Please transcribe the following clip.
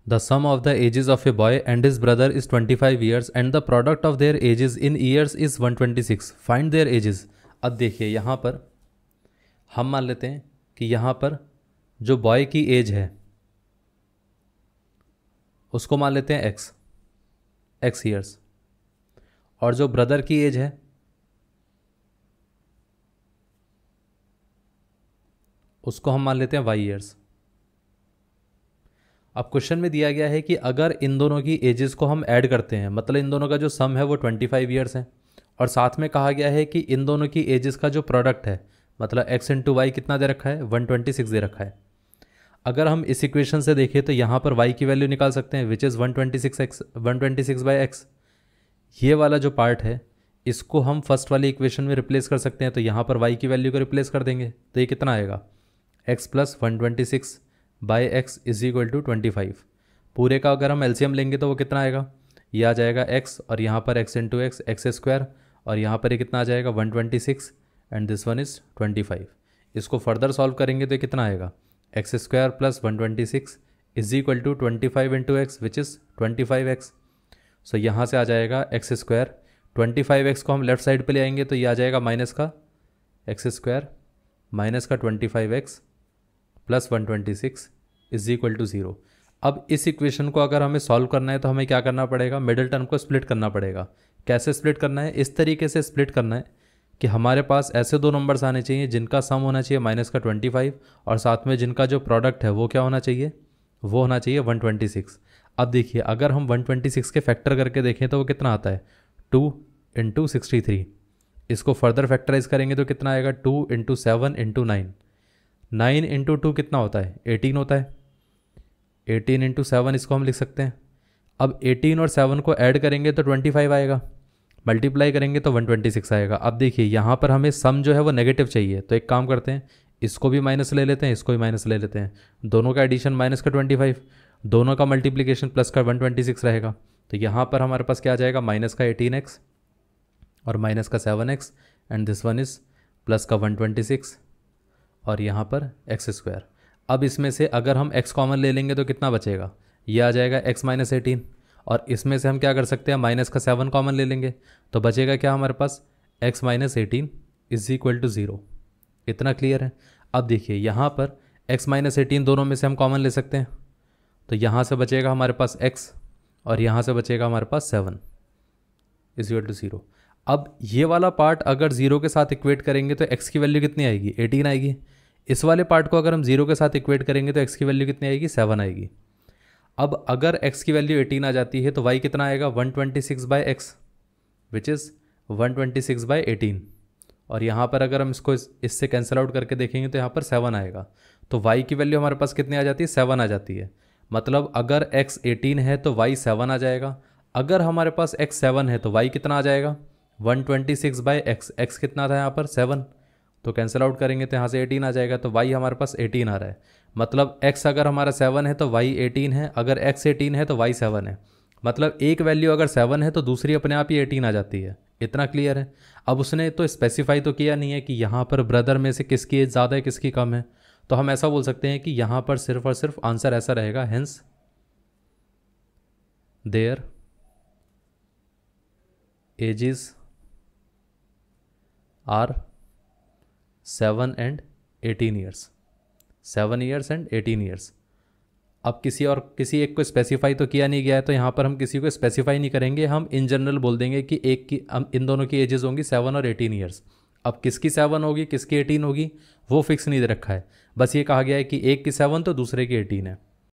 The sum of the ages of a boy and his brother is 25 years and the product of their ages in years is 126, find their ages. अब देखिए यहाँ पर हम मान लेते हैं कि यहाँ पर जो बॉय की एज है उसको मान लेते हैं x ईयर्स, और जो ब्रदर की एज है उसको हम मान लेते हैं y ईयर्स। अब क्वेश्चन में दिया गया है कि अगर इन दोनों की एजेस को हम ऐड करते हैं, मतलब इन दोनों का जो सम है वो 25 ईयर्स है, और साथ में कहा गया है कि इन दोनों की एजेस का जो प्रोडक्ट है, मतलब x इंटू वाई कितना दे रखा है, 126 दे रखा है। अगर हम इस इक्वेशन से देखें तो यहाँ पर y की वैल्यू निकाल सकते हैं, विच इज़ 126 बाई एक्स। ये वाला जो पार्ट है इसको हम फर्स्ट वाली इक्वेशन में रिप्लेस कर सकते हैं, तो यहाँ पर y की वैल्यू को रिप्लेस कर देंगे तो ये कितना आएगा, x plus 126 by x is equal to 25। पूरे का अगर हम एलसीएम लेंगे तो वो कितना आएगा, ये आ जाएगा x, और यहाँ पर x इंटू एक्स स्क्वायर, और यहाँ पर ये कितना आ जाएगा 126 एंड दिस वन इज़ 25। इसको फर्दर सॉल्व करेंगे तो ये कितना आएगा, x square plus 126 is equal to 25 into x which is 25x। So यहाँ से आ जाएगा एक्स स्क्वायर, 25x को हम लेफ्ट साइड पे ले आएंगे तो ये आ जाएगा माइनस का एक्स स्क्वायर माइनस का 25x plus 126 is equal to 0। अब इस इक्वेशन को अगर हमें सॉल्व करना है तो हमें क्या करना पड़ेगा, मिडिल टर्म को स्प्लिट करना पड़ेगा। कैसे स्प्लिट करना है, इस तरीके से स्प्लिट करना है कि हमारे पास ऐसे दो नंबर्स आने चाहिए जिनका सम होना चाहिए माइनस का 25, और साथ में जिनका जो प्रोडक्ट है वो क्या होना चाहिए, वो होना चाहिए 126। अब देखिए अगर हम 126 के फैक्टर करके देखें तो वो कितना आता है, 2 इंटू 63। इसको फर्दर फैक्टराइज करेंगे तो कितना आएगा, 2 इंटू 7 इंटू 9। 9 इंटू 2 कितना होता है, 18 होता है। 18 इंटू 7 इसको हम लिख सकते हैं। अब 18 और 7 को ऐड करेंगे तो 25 आएगा, मल्टीप्लाई करेंगे तो 126 आएगा। अब देखिए यहाँ पर हमें सम जो है वो नेगेटिव चाहिए, तो एक काम करते हैं, इसको भी माइनस ले लेते हैं, इसको भी माइनस ले लेते हैं। दोनों का एडिशन माइनस का 25, दोनों का मल्टीप्लिकेशन प्लस का 126 रहेगा। तो यहाँ पर हमारे पास क्या आ जाएगा, माइनस का 18x और माइनस का 7x and this one is plus का 126 और यहाँ पर एक्स स्क्वायर। अब इसमें से अगर हम x कॉमन ले लेंगे तो कितना बचेगा, ये आ जाएगा x माइनस 18, और इसमें से हम क्या कर सकते हैं, माइनस का 7 कॉमन ले लेंगे तो बचेगा क्या हमारे पास, x minus 18 is equal to 0। इतना क्लियर है। अब देखिए यहाँ पर x माइनस 18 दोनों में से हम कॉमन ले सकते हैं, तो यहाँ से बचेगा हमारे पास x और यहाँ से बचेगा हमारे पास 7 इज इक्वल टू 0। अब ये वाला पार्ट अगर 0 के साथ इक्वेट करेंगे तो x की वैल्यू कितनी आएगी, 18 आएगी। इस वाले पार्ट को अगर हम 0 के साथ इक्वेट करेंगे तो x की वैल्यू कितनी आएगी, 7 आएगी। अब अगर x की वैल्यू 18 आ जाती है तो y कितना आएगा, 126 by x which is 126 by 18, और यहाँ पर अगर हम इसको इससे कैंसिल आउट करके देखेंगे तो यहाँ पर 7 आएगा। तो y की वैल्यू हमारे पास कितनी आ जाती है, 7 आ जाती है। मतलब अगर x 18 है तो y 7 आ जाएगा। अगर हमारे पास x 7 है तो y कितना आ जाएगा, 126 बाई एक्स, एक्स कितना था यहाँ पर 7, तो कैंसिल आउट करेंगे तो यहाँ से 18 आ जाएगा, तो y हमारे पास 18 आ रहा है। मतलब x अगर हमारा 7 है तो y 18 है, अगर x 18 है तो y 7 है। मतलब एक वैल्यू अगर 7 है तो दूसरी अपने आप ही 18 आ जाती है। इतना क्लियर है। अब उसने तो स्पेसिफाई तो किया नहीं है कि यहाँ पर ब्रदर में से किसकी एज ज़्यादा है किसकी कम है, तो हम ऐसा बोल सकते हैं कि यहाँ पर सिर्फ और सिर्फ आंसर ऐसा रहेगा, hence their ages are 7 and 18 years, 7 years and 18 years. अब किसी एक को स्पेसिफाई तो किया नहीं गया है, तो यहाँ पर हम किसी को स्पेसिफाई नहीं करेंगे, हम इन जनरल बोल देंगे कि इन दोनों की एजेस होंगी 7 और 18 ईयर्स। अब किसकी 7 होगी किसकी 18 होगी वो फिक्स नहीं दे रखा है, बस ये कहा गया है कि एक की 7 तो दूसरे की 18 है।